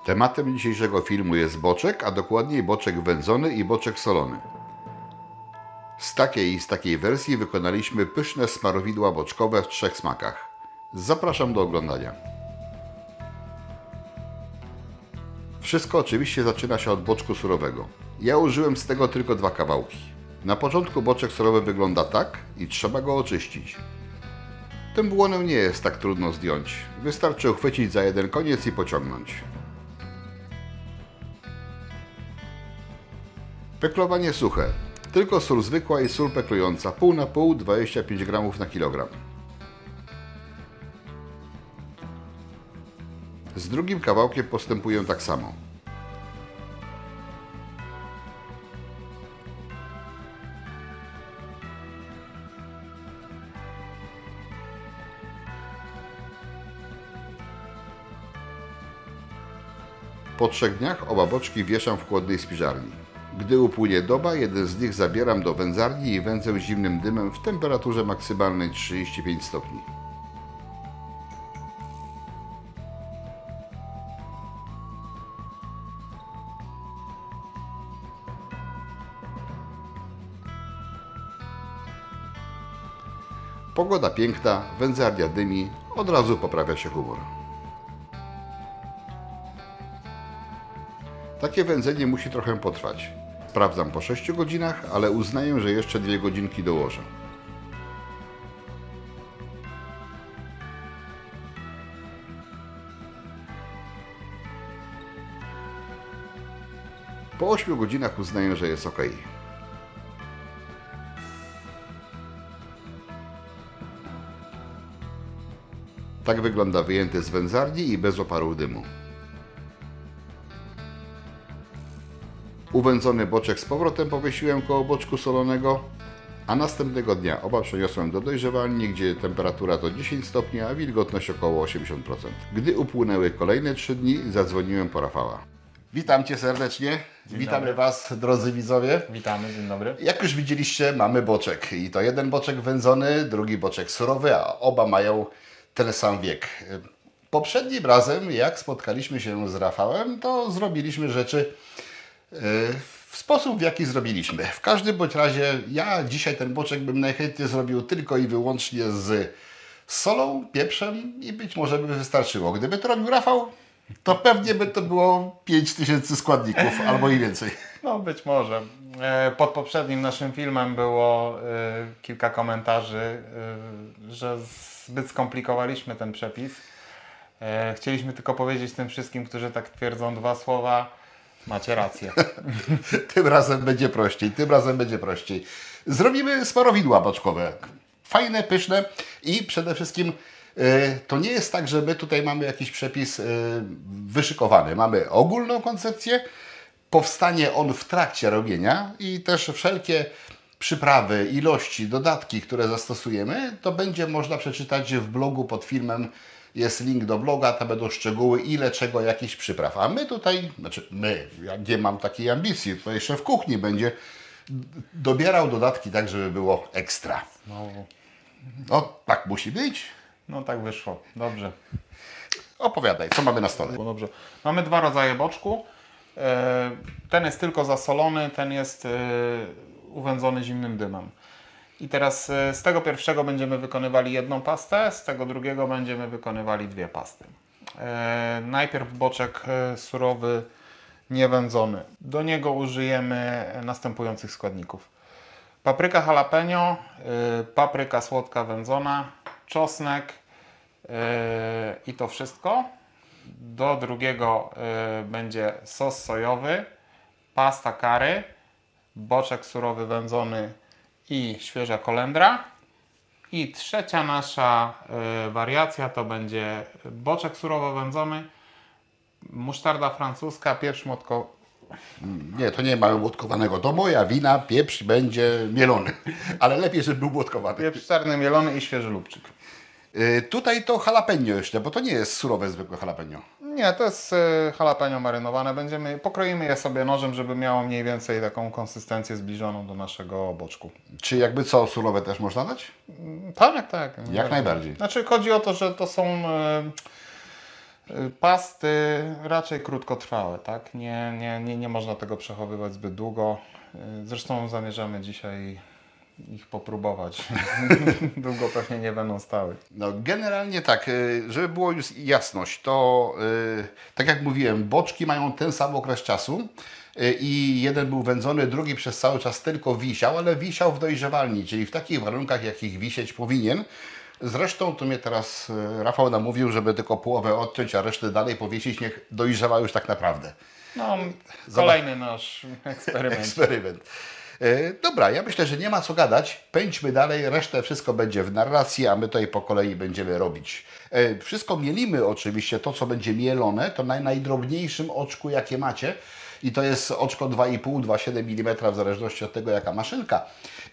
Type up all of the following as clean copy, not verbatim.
Tematem dzisiejszego filmu jest boczek, a dokładniej boczek wędzony i boczek solony. Z takiej wersji wykonaliśmy pyszne smarowidła boczkowe w 3 smakach. Zapraszam do oglądania. Wszystko oczywiście zaczyna się od boczku surowego. Ja użyłem z tego tylko 2 kawałki. Na początku boczek surowy wygląda tak i trzeba go oczyścić. Tym błonem nie jest tak trudno zdjąć. Wystarczy uchwycić za jeden koniec i pociągnąć. Peklowanie suche. Tylko sól zwykła i sól peklująca, pół na pół, 25 g na kilogram. Z drugim kawałkiem postępuję tak samo. Po 3 dniach oba boczki wieszam w chłodnej spiżarni. Gdy upłynie doba, jeden z nich zabieram do wędzarni i wędzę zimnym dymem w temperaturze maksymalnej 35 stopni. Pogoda piękna, wędzarnia dymi, od razu poprawia się humor. Takie wędzenie musi trochę potrwać. Sprawdzam po 6 godzinach, ale uznaję, że jeszcze 2 godzinki dołożę. Po 8 godzinach uznaję, że jest ok. Tak wygląda wyjęty z wędzarni i bez oparów dymu. Uwędzony boczek z powrotem powiesiłem koło boczku solonego, a następnego dnia oba przeniosłem do dojrzewalni, gdzie temperatura to 10 stopni, a wilgotność około 80%. Gdy upłynęły kolejne 3 dni, zadzwoniłem po Rafała. Witam Cię serdecznie. Witamy dobry. Was, drodzy widzowie. Witamy, dzień dobry. Jak już widzieliście, mamy boczek. I to jeden boczek wędzony, drugi boczek surowy, a oba mają ten sam wiek. Poprzednim razem, jak spotkaliśmy się z Rafałem, to zrobiliśmy rzeczy w sposób, w jaki zrobiliśmy. W każdym bądź razie ja dzisiaj ten boczek bym najchętniej zrobił tylko i wyłącznie z solą, pieprzem i być może by wystarczyło. Gdyby to robił Rafał, to pewnie by to było 5000 składników albo i więcej. No być może. Pod poprzednim naszym filmem było kilka komentarzy, że zbyt skomplikowaliśmy ten przepis. Chcieliśmy tylko powiedzieć tym wszystkim, którzy tak twierdzą, 2 słowa. Macie rację. Tym razem będzie prościej, tym razem będzie prościej. Zrobimy smarowidła boczkowe. Fajne, pyszne i przede wszystkim to nie jest tak, że my tutaj mamy jakiś przepis wyszykowany. Mamy ogólną koncepcję, powstanie on w trakcie robienia i też wszelkie przyprawy, ilości, dodatki, które zastosujemy, to będzie można przeczytać w blogu pod filmem. Jest link do bloga, tam będą szczegóły, ile czego, jakichś przypraw. A my tutaj, ja nie mam takiej ambicji, tutaj szef kuchni będzie dobierał dodatki tak, żeby było ekstra. No, tak musi być. No tak wyszło. Dobrze. Opowiadaj, co mamy na stole? Dobrze. Mamy 2 rodzaje boczku. Ten jest tylko zasolony, ten jest uwędzony zimnym dymem. I teraz z tego pierwszego będziemy wykonywali jedną pastę, z tego drugiego będziemy wykonywali 2 pasty. Najpierw boczek surowy, niewędzony. Do niego użyjemy następujących składników. Papryka jalapeno, papryka słodka wędzona, czosnek i to wszystko. Do drugiego będzie sos sojowy, pasta curry, boczek surowy wędzony i świeża kolendra. I trzecia nasza wariacja to będzie boczek surowo wędzony, musztarda francuska, pieprz Nie, to nie mamy młotkowanego. To moja wina, pieprz będzie mielony. Ale lepiej, żeby był młotkowany. pieprz czarny mielony i świeży lubczyk. Tutaj to jalapeno jeszcze, bo to nie jest surowe zwykłe jalapeno. Nie, to jest jalapeno marynowane. Pokroimy je sobie nożem, żeby miało mniej więcej taką konsystencję zbliżoną do naszego boczku. Czy jakby co, surowe też można dać? Tak, tak. Jak najbardziej. Znaczy chodzi o to, że to są Pasty raczej krótkotrwałe, tak? Nie można tego przechowywać zbyt długo. Zresztą zamierzamy dzisiaj ich popróbować. Długo pewnie nie będą stały. No, generalnie tak, żeby było już jasność, to tak jak mówiłem, boczki mają ten sam okres czasu i jeden był wędzony, drugi przez cały czas tylko wisiał, ale wisiał w dojrzewalni, czyli w takich warunkach, jakich wisieć powinien. Zresztą tu mnie teraz Rafał namówił, żeby tylko połowę odciąć, a resztę dalej powiesić, niech dojrzewa już tak naprawdę. No, kolejny nasz eksperyment. Eksperyment. Dobra, ja myślę, że nie ma co gadać. Pędźmy dalej, resztę wszystko będzie w narracji, a my tutaj po kolei będziemy robić. Wszystko mielimy oczywiście, to co będzie mielone, to na najdrobniejszym oczku jakie macie. I to jest oczko 2,5-2,7 mm w zależności od tego jaka maszynka.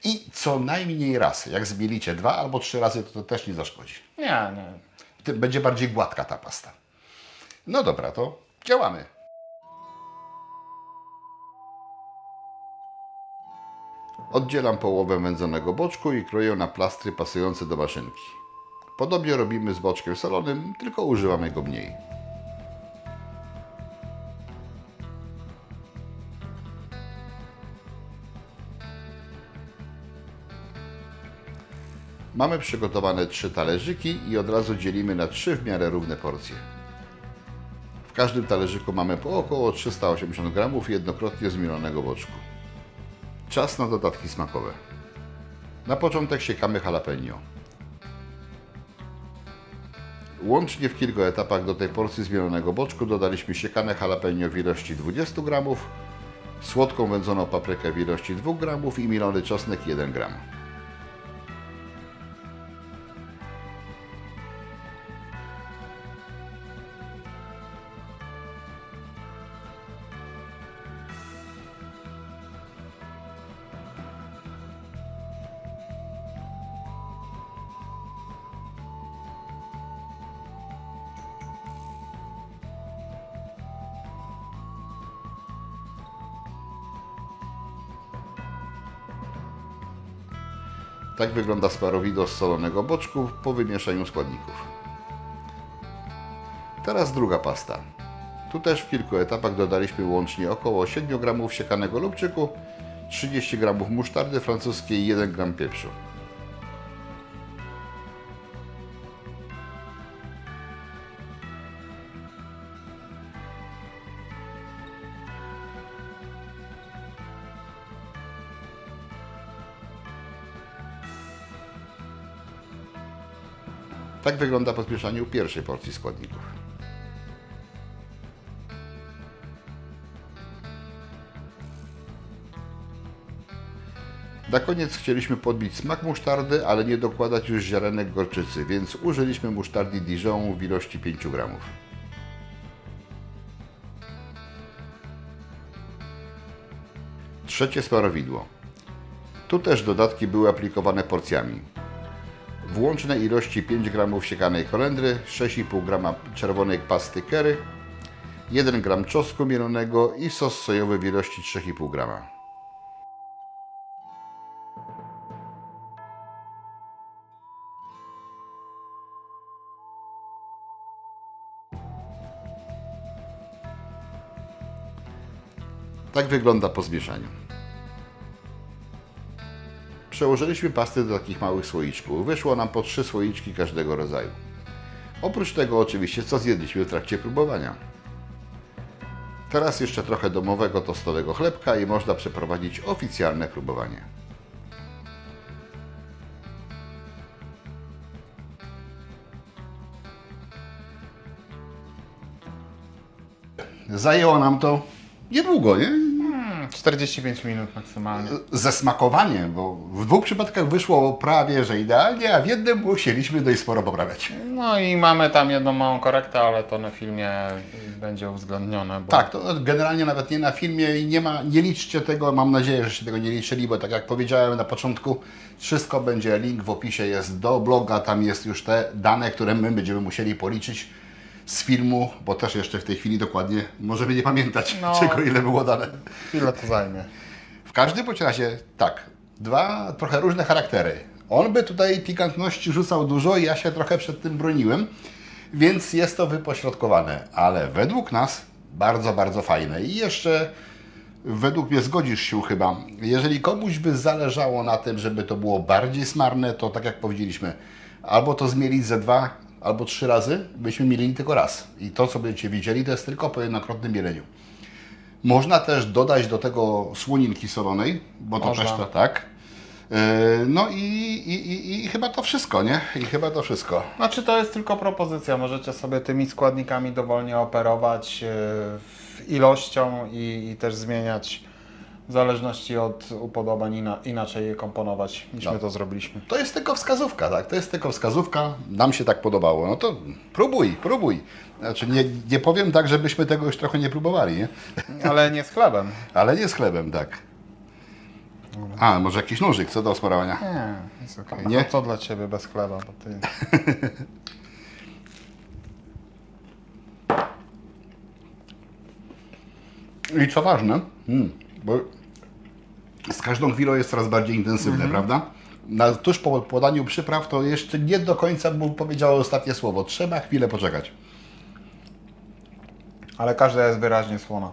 I co najmniej raz, jak zmielicie 2 albo 3 razy, to też nie zaszkodzi. Nie. Tym będzie bardziej gładka ta pasta. No dobra, to działamy. Oddzielam połowę wędzonego boczku i kroję na plastry pasujące do maszynki. Podobnie robimy z boczkiem solonym, tylko używamy go mniej. Mamy przygotowane 3 talerzyki i od razu dzielimy na 3 w miarę równe porcje. W każdym talerzyku mamy po około 380 g jednokrotnie zmielonego boczku. Czas na dodatki smakowe. Na początek siekamy jalapeno. Łącznie w kilku etapach do tej porcji zmielonego boczku dodaliśmy siekane jalapeno w ilości 20 g, słodką wędzoną paprykę w ilości 2 g i mielony czosnek 1 g. Tak wygląda smarowido z solonego boczku po wymieszaniu składników. Teraz druga pasta. Tu też w kilku etapach dodaliśmy łącznie około 7 g siekanego lubczyku, 30 g musztardy francuskiej i 1 g pieprzu. Tak wygląda po zmieszaniu pierwszej porcji składników. Na koniec chcieliśmy podbić smak musztardy, ale nie dokładać już ziarenek gorczycy, więc użyliśmy musztardy Dijon w ilości 5 g. Trzecie smarowidło. Tu też dodatki były aplikowane porcjami. W łącznej ilości 5 g siekanej kolendry, 6,5 g czerwonej pasty curry, 1 g czosnku mielonego i sos sojowy w ilości 3,5 g. Tak wygląda po zmieszaniu. Przełożyliśmy pasty do takich małych słoiczków. Wyszło nam po 3 słoiczki każdego rodzaju. Oprócz tego oczywiście co zjedliśmy w trakcie próbowania. Teraz jeszcze trochę domowego tostowego chlebka i można przeprowadzić oficjalne próbowanie. Zajęło nam to niedługo, nie? 45 minut maksymalnie. Ze smakowaniem, bo w 2 przypadkach wyszło prawie że idealnie, a w jednym musieliśmy dość sporo poprawiać. No i mamy tam jedną małą korektę, ale to na filmie będzie uwzględnione. Bo... Tak, to generalnie nawet nie na filmie i nie liczcie tego, mam nadzieję, że się tego nie liczyli, bo tak jak powiedziałem na początku, wszystko będzie, link w opisie jest do bloga, tam jest już te dane, które my będziemy musieli policzyć z filmu, bo też jeszcze w tej chwili dokładnie możemy nie pamiętać, czego ile było dane. Chwilę to zajmie. W każdym bądź razie tak, 2 trochę różne charaktery. On by tutaj pikantności rzucał dużo i ja się trochę przed tym broniłem. Więc jest to wypośrodkowane, ale według nas bardzo, bardzo fajne. I jeszcze według mnie zgodzisz się chyba, jeżeli komuś by zależało na tym, żeby to było bardziej smarne, to tak jak powiedzieliśmy, albo to zmielić ze 2 albo 3 razy, byśmy mielili tylko raz. I to, co będziecie widzieli, to jest tylko po jednokrotnym mieleniu. Można też dodać do tego słoninki solonej, bo to Można. też to tak. No i chyba to wszystko, nie? I chyba to wszystko. Znaczy to jest tylko propozycja, możecie sobie tymi składnikami dowolnie operować ilością i też zmieniać w zależności od upodobań, inaczej je komponować niż my to zrobiliśmy. To jest tylko wskazówka, tak? To jest tylko wskazówka. Nam się tak podobało. No to próbuj. Znaczy nie powiem tak, żebyśmy tego już trochę nie próbowali, nie? Ale nie z chlebem. Ale nie z chlebem, tak. A, może jakiś nożyk, co do smarowania? Nie, jest okej. Nie? No co dla Ciebie bez chleba, bo Ty... I co ważne, bo z każdą chwilą jest coraz bardziej intensywne, prawda? Tuż po podaniu przypraw to jeszcze nie do końca mu powiedziało ostatnie słowo. Trzeba chwilę poczekać. Ale każda jest wyraźnie słona.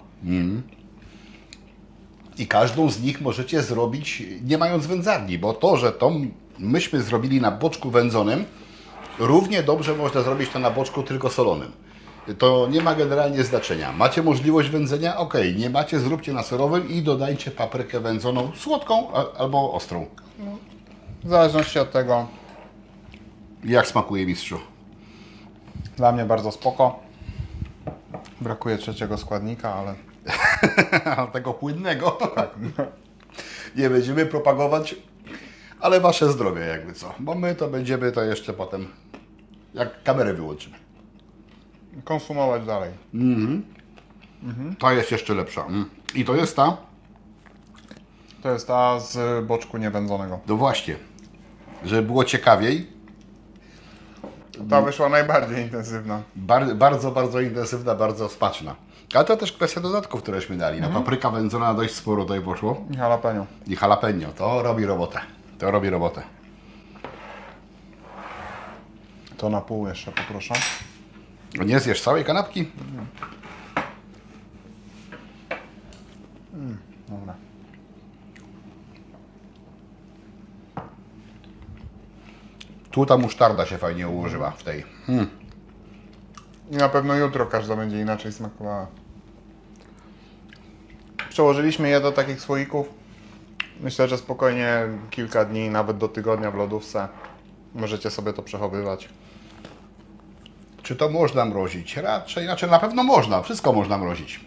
I każdą z nich możecie zrobić nie mając wędzarni, bo to, że to myśmy zrobili na boczku wędzonym, równie dobrze można zrobić to na boczku tylko solonym. To nie ma generalnie znaczenia. Macie możliwość wędzenia? Ok. Nie macie, zróbcie na surowym i dodajcie paprykę wędzoną słodką albo ostrą. W zależności od tego, Jak smakuje mistrzu? dla mnie bardzo spoko. Brakuje trzeciego składnika, ale Tego płynnego. Tak. Nie będziemy propagować, ale wasze zdrowie jakby co. Bo my to będziemy to jeszcze potem, jak kamerę wyłączymy. konsumować dalej. Ta jest jeszcze lepsza. I to jest ta? To jest ta z boczku niewędzonego. No właśnie. Żeby było ciekawiej. Ta wyszła najbardziej intensywna. Bardzo, bardzo intensywna, bardzo smaczna. Ale to też kwestia dodatków, któreśmy dali. Na papryka wędzona dość sporo tutaj poszło. I jalapeno. I jalapeno. To robi robotę. To robi robotę. To na pół jeszcze poproszę. Nie zjesz całej kanapki? Dobra. Tu ta musztarda się fajnie ułożyła w tej. I na pewno jutro każda będzie inaczej smakowała. Przełożyliśmy je do takich słoików. Myślę, że spokojnie kilka dni, nawet do tygodnia w lodówce. Możecie sobie to przechowywać. Czy to można mrozić? Raczej, znaczy na pewno można. Wszystko można mrozić.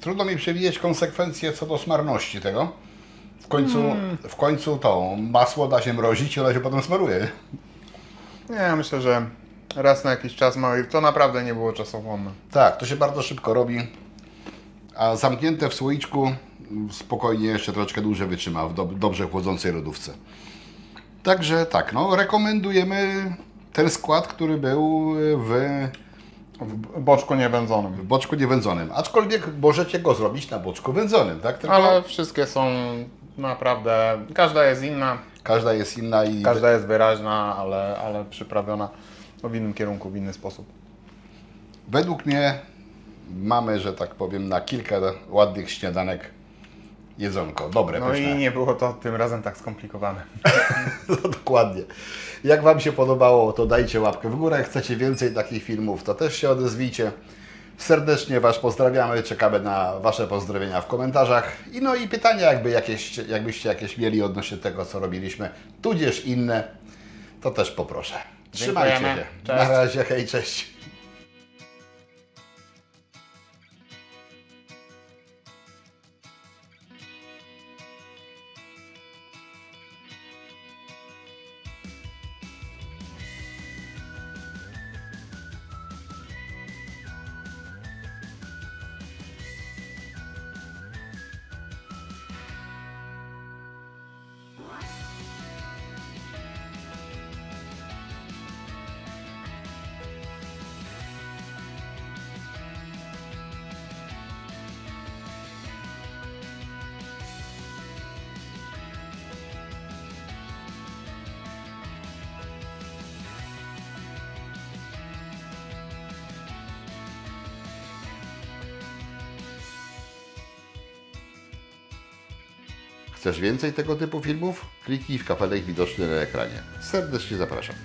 Trudno mi przewidzieć konsekwencje co do smarności tego. W końcu to masło da się mrozić i ono się potem smaruje. Nie, myślę, że raz na jakiś czas mały. To naprawdę nie było czasochłonne. Tak, to się bardzo szybko robi. A zamknięte w słoiczku spokojnie jeszcze troszeczkę dłużej wytrzyma w dobrze chłodzącej lodówce. Także tak, no rekomendujemy ten skład, który był W boczku niewędzonym. w boczku niewędzonym. Aczkolwiek możecie go zrobić na boczku wędzonym, tak? Tylko Ale wszystkie są naprawdę... Każda jest inna. każda jest inna i Każda jest wyraźna, ale przyprawiona w innym kierunku, w inny sposób. według mnie mamy, że tak powiem, na kilka ładnych śniadanek jedzonko. Dobre, No pyszne. i nie było to tym razem tak skomplikowane. No, dokładnie. Jak Wam się podobało, to dajcie łapkę w górę. Jak chcecie więcej takich filmów, to też się odezwijcie. Serdecznie Was pozdrawiamy. Czekamy na Wasze pozdrowienia w komentarzach. No i pytania, jakbyście jakieś mieli odnośnie tego, co robiliśmy, tudzież inne, to też poproszę. Trzymajcie się. Dziękujemy. Na Cześć. razie, hej, cześć. Chcesz więcej tego typu filmów? Kliknij w kafelek widoczny na ekranie. Serdecznie zapraszam.